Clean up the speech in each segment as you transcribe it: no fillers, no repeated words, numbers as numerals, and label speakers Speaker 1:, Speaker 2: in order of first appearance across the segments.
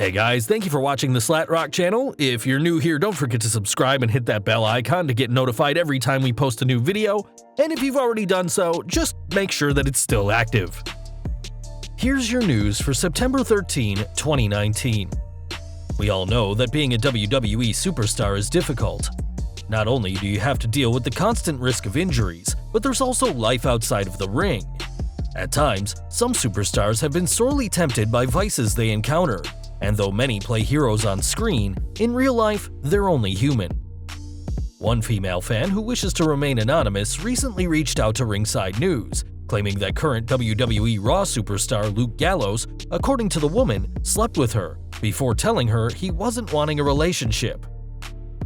Speaker 1: Hey guys, thank you for watching the SlatRock channel. If you're new here, don't forget to subscribe and hit that bell icon to get notified every time we post a new video. And if you've already done so, just make sure that it's still active. Here's your news for September 13, 2019. We all know that being a WWE superstar is difficult. Not only do you have to deal with the constant risk of injuries, but there's also life outside of the ring. At times, some superstars have been sorely tempted by vices they encounter. And though many play heroes on screen, in real life, they're only human. One female fan who wishes to remain anonymous recently reached out to Ringside News, claiming that current WWE Raw superstar Luke Gallows, according to the woman, slept with her before telling her he wasn't wanting a relationship.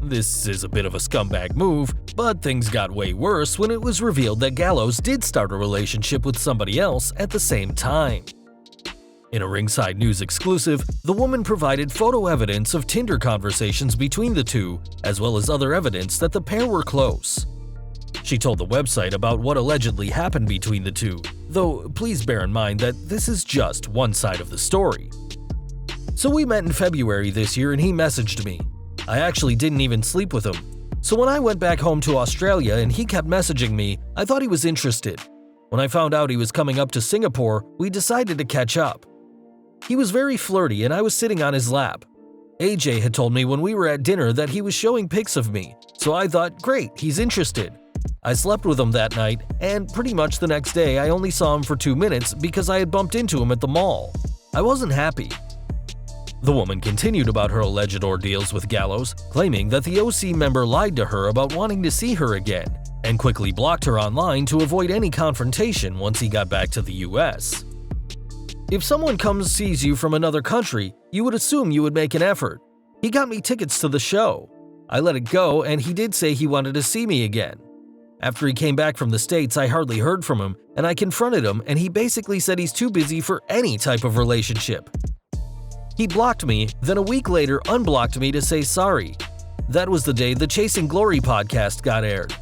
Speaker 1: This is a bit of a scumbag move, but things got way worse when it was revealed that Gallows did start a relationship with somebody else at the same time. In a Ringside News exclusive, the woman provided photo evidence of Tinder conversations between the two, as well as other evidence that the pair were close. She told the website about what allegedly happened between the two, though please bear in mind that this is just one side of the story. So we met in February this year and he messaged me. I actually didn't even sleep with him. So when I went back home to Australia and he kept messaging me, I thought he was interested. When I found out he was coming up to Singapore, we decided to catch up. He was very flirty and I was sitting on his lap. AJ had told me when we were at dinner that he was showing pics of me, so I thought, great, he's interested. I slept with him that night, and pretty much the next day I only saw him for 2 minutes because I had bumped into him at the mall. I wasn't happy. The woman continued about her alleged ordeals with Gallows, claiming that the OC member lied to her about wanting to see her again, and quickly blocked her online to avoid any confrontation once he got back to the US. If someone sees you from another country, you would assume you would make an effort. He got me tickets to the show. I let it go and he did say he wanted to see me again. After he came back from the States, I hardly heard from him and I confronted him and he basically said he's too busy for any type of relationship. He blocked me, then a week later unblocked me to say sorry. That was the day the Chasing Glory podcast got aired.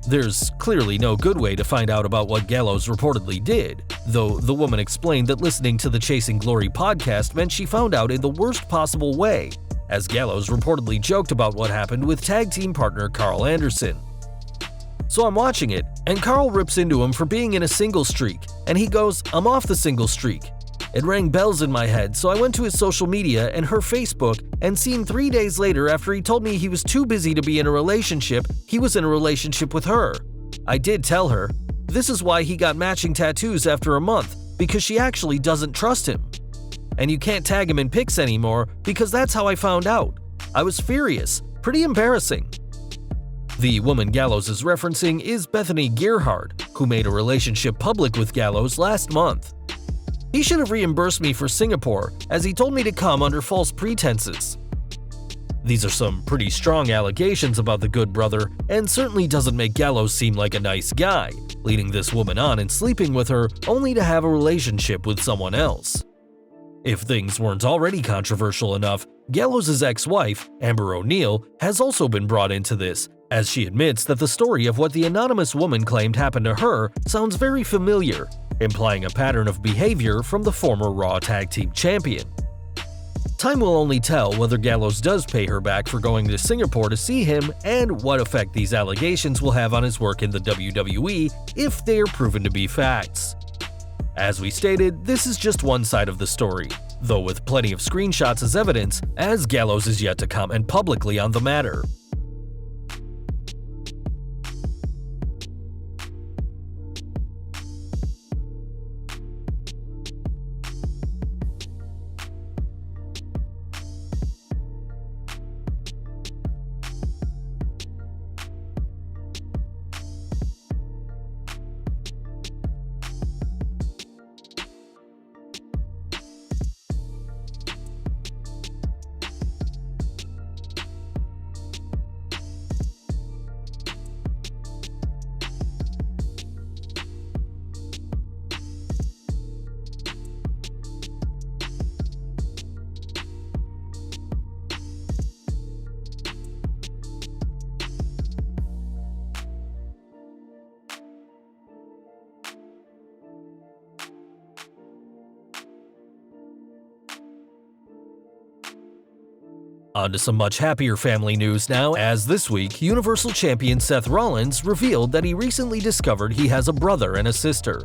Speaker 1: There's clearly no good way to find out about what Gallows reportedly did, though the woman explained that listening to the Chasing Glory podcast meant she found out in the worst possible way, as Gallows reportedly joked about what happened with tag team partner Carl Anderson. So I'm watching it, and Carl rips into him for being in a single streak, and he goes, "I'm off the single streak." It rang bells in my head, so I went to his social media and her Facebook and seen 3 days later after he told me he was too busy to be in a relationship, he was in a relationship with her. I did tell her. This is why he got matching tattoos after a month, because she actually doesn't trust him. And you can't tag him in pics anymore because that's how I found out. I was furious. Pretty embarrassing. The woman Gallows is referencing is Bethany Gearhart, who made a relationship public with Gallows last month. He should have reimbursed me for Singapore, as he told me to come under false pretenses. These are some pretty strong allegations about the good brother, and certainly doesn't make Gallows seem like a nice guy, leading this woman on and sleeping with her only to have a relationship with someone else. If things weren't already controversial enough, Gallows' ex-wife, Amber O'Neal, has also been brought into this, as she admits that the story of what the anonymous woman claimed happened to her sounds very familiar, implying a pattern of behavior from the former Raw Tag Team Champion. Time will only tell whether Gallows does pay her back for going to Singapore to see him and what effect these allegations will have on his work in the WWE if they are proven to be facts. As we stated, this is just one side of the story, though with plenty of screenshots as evidence, as Gallows is yet to comment publicly on the matter. On to some much happier family news now, as this week, Universal Champion Seth Rollins revealed that he recently discovered he has a brother and a sister.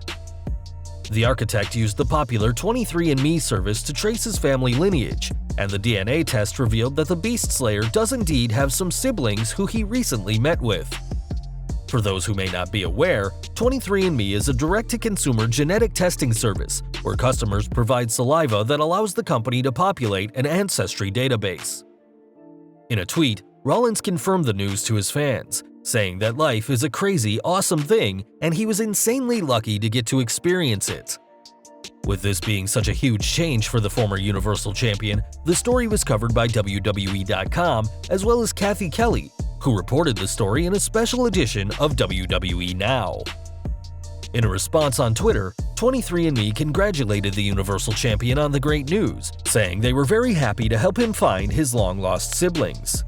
Speaker 1: The architect used the popular 23andMe service to trace his family lineage, and the DNA test revealed that the Beast Slayer does indeed have some siblings who he recently met with. For those who may not be aware, 23andMe is a direct-to-consumer genetic testing service where customers provide saliva that allows the company to populate an ancestry database. In a tweet, Rollins confirmed the news to his fans, saying that life is a crazy, awesome thing and he was insanely lucky to get to experience it. With this being such a huge change for the former Universal Champion, the story was covered by WWE.com as well as Kathy Kelly, who reported the story in a special edition of WWE Now. In a response on Twitter, 23andMe congratulated the Universal Champion on the great news, saying they were very happy to help him find his long-lost siblings.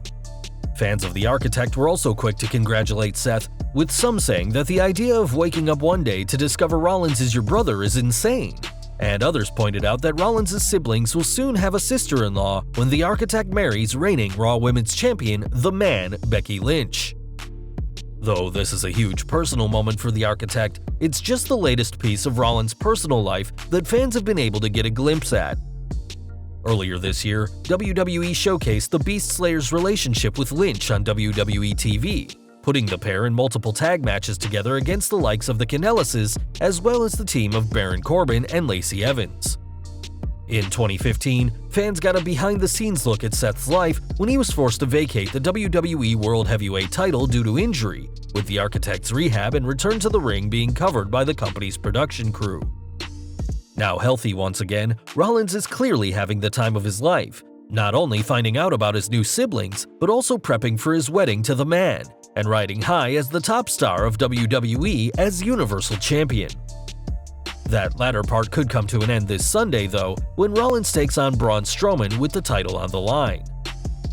Speaker 1: Fans of the architect were also quick to congratulate Seth, with some saying that the idea of waking up one day to discover Rollins is your brother is insane, and others pointed out that Rollins' siblings will soon have a sister-in-law when the architect marries reigning Raw Women's Champion, The Man, Becky Lynch. Though this is a huge personal moment for the architect, it's just the latest piece of Rollins' personal life that fans have been able to get a glimpse at. Earlier this year, WWE showcased the Beast Slayer's relationship with Lynch on WWE TV, putting the pair in multiple tag matches together against the likes of the Scandalous, as well as the team of Baron Corbin and Lacey Evans. In 2015, fans got a behind-the-scenes look at Seth's life when he was forced to vacate the WWE World Heavyweight title due to injury, with the architect's rehab and return to the ring being covered by the company's production crew. Now healthy once again, Rollins is clearly having the time of his life, not only finding out about his new siblings, but also prepping for his wedding to The Man, and riding high as the top star of WWE as Universal Champion. That latter part could come to an end this Sunday, though, when Rollins takes on Braun Strowman with the title on the line.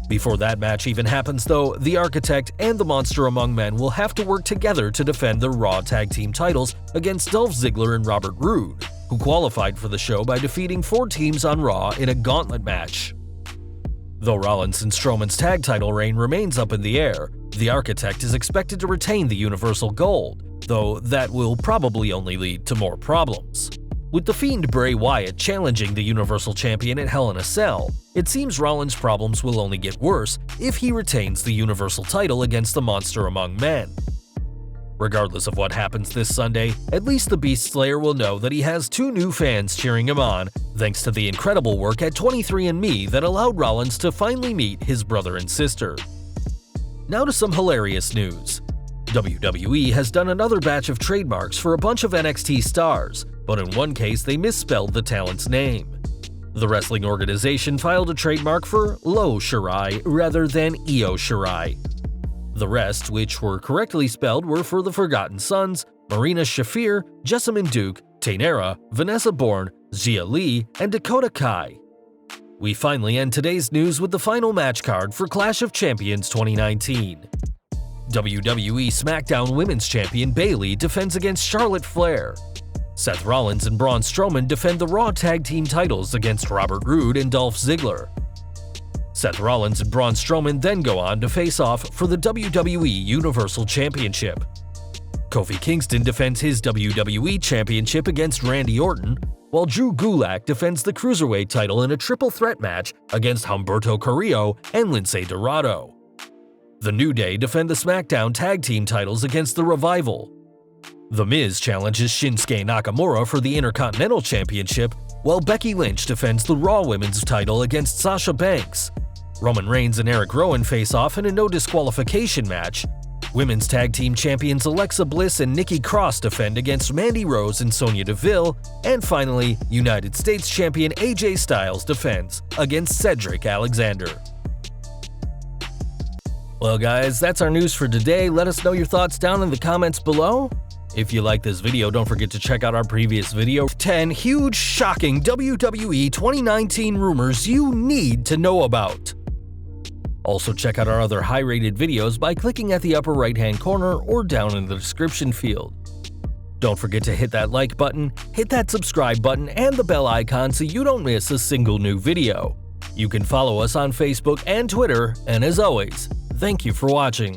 Speaker 1: Before that match even happens, though, the Architect and the Monster Among Men will have to work together to defend their Raw Tag Team titles against Dolph Ziggler and Robert Roode, who qualified for the show by defeating 4 teams on Raw in a gauntlet match. Though Rollins and Strowman's tag title reign remains up in the air, the Architect is expected to retain the Universal Gold, though that will probably only lead to more problems. With The Fiend Bray Wyatt challenging the Universal Champion at Hell in a Cell, it seems Rollins' problems will only get worse if he retains the Universal title against the Monster Among Men. Regardless of what happens this Sunday, at least the Beast Slayer will know that he has 2 new fans cheering him on, thanks to the incredible work at 23andMe that allowed Rollins to finally meet his brother and sister. Now to some hilarious news. WWE has done another batch of trademarks for a bunch of NXT stars, but in one case they misspelled the talent's name. The wrestling organization filed a trademark for Lo Shirai rather than Io Shirai. The rest, which were correctly spelled, were for the Forgotten Sons, Marina Shafir, Jessamine Duke, Tainara, Vanessa Bourne, Xia Li, and Dakota Kai. We finally end today's news with the final match card for Clash of Champions 2019. WWE SmackDown Women's Champion Bayley defends against Charlotte Flair. Seth Rollins and Braun Strowman defend the Raw Tag Team titles against Robert Roode and Dolph Ziggler. Seth Rollins and Braun Strowman then go on to face off for the WWE Universal Championship. Kofi Kingston defends his WWE Championship against Randy Orton, while Drew Gulak defends the Cruiserweight title in a triple threat match against Humberto Carrillo and Lince Dorado. The New Day defend the SmackDown Tag Team titles against The Revival. The Miz challenges Shinsuke Nakamura for the Intercontinental Championship, while Becky Lynch defends the Raw Women's title against Sasha Banks. Roman Reigns and Eric Rowan face off in a no disqualification match. Women's Tag Team Champions Alexa Bliss and Nikki Cross defend against Mandy Rose and Sonya Deville, and finally, United States Champion AJ Styles defends against Cedric Alexander. Well guys, that's our news for today. Let us know your thoughts down in the comments below. If you like this video, don't forget to check out our previous video, 10 huge, shocking WWE 2019 rumors you need to know about. Also check out our other high-rated videos by clicking at the upper right-hand corner or down in the description field. Don't forget to hit that like button, hit that subscribe button, and the bell icon so you don't miss a single new video. You can follow us on Facebook and Twitter, and as always, thank you for watching.